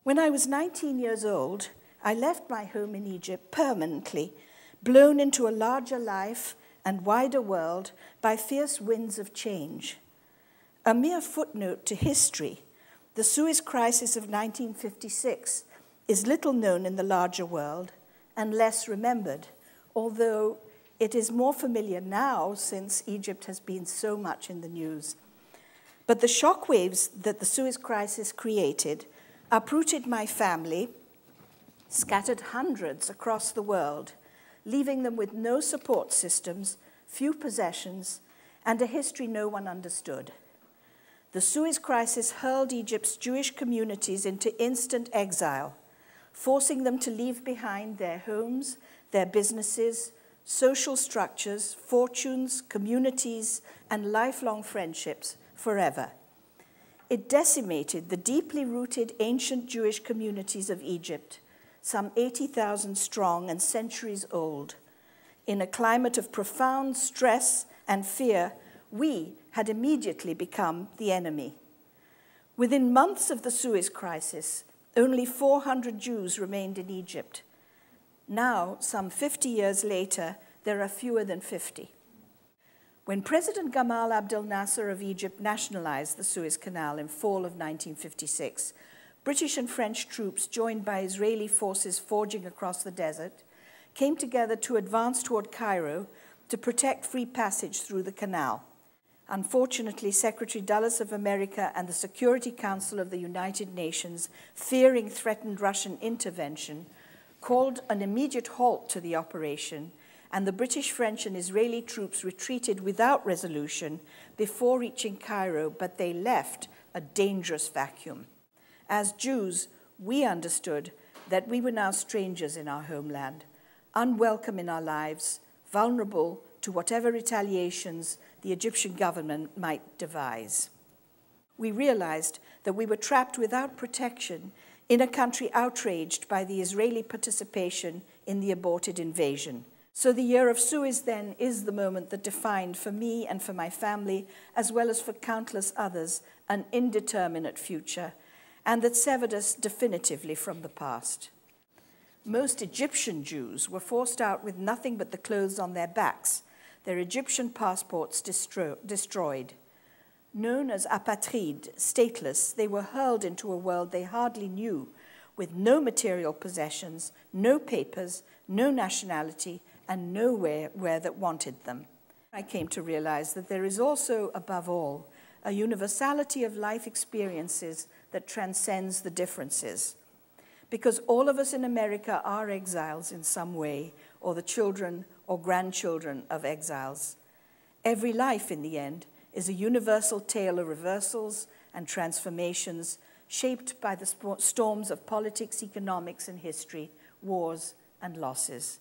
When I was 19 years old, I left my home in Egypt permanently, blown into a larger life and wider world by fierce winds of change. A mere footnote to history, the Suez Crisis of 1956 is little known in the larger world and less remembered, although it is more familiar now since Egypt has been so much in the news. But the shockwaves that the Suez Crisis created uprooted my family, scattered hundreds across the world, leaving them with no support systems, few possessions, and a history no one understood. The Suez Crisis hurled Egypt's Jewish communities into instant exile, forcing them to leave behind their homes, their businesses, social structures, fortunes, communities, and lifelong friendships forever. It decimated the deeply rooted ancient Jewish communities of Egypt, some 80,000 strong and centuries old. In a climate of profound stress and fear, we had immediately become the enemy. Within months of the Suez Crisis, only 400 Jews remained in Egypt. Now, some 50 years later, there are fewer than 50. When President Gamal Abdel Nasser of Egypt nationalized the Suez Canal in fall of 1956, British and French troops, joined by Israeli forces forging across the desert, came together to advance toward Cairo to protect free passage through the canal. Unfortunately, Secretary Dulles of America and the Security Council of the United Nations, fearing threatened Russian intervention, called an immediate halt to the operation, and the British, French, and Israeli troops retreated without resolution before reaching Cairo, but they left a dangerous vacuum. As Jews, we understood that we were now strangers in our homeland, unwelcome in our lives, vulnerable to whatever retaliations the Egyptian government might devise. We realized that we were trapped without protection in a country outraged by the Israeli participation in the aborted invasion. So the year of Suez, then, is the moment that defined for me and for my family, as well as for countless others, an indeterminate future, and that severed us definitively from the past. Most Egyptian Jews were forced out with nothing but the clothes on their backs, their Egyptian passports destroyed. Known as apatrides, stateless, they were hurled into a world they hardly knew, with no material possessions, no papers, no nationality, and nowhere that wanted them. I came to realize that there is also, above all, a universality of life experiences that transcends the differences. Because all of us in America are exiles in some way, or the children or grandchildren of exiles. Every life, in the end, is a universal tale of reversals and transformations shaped by the storms of politics, economics, and history, wars, and losses.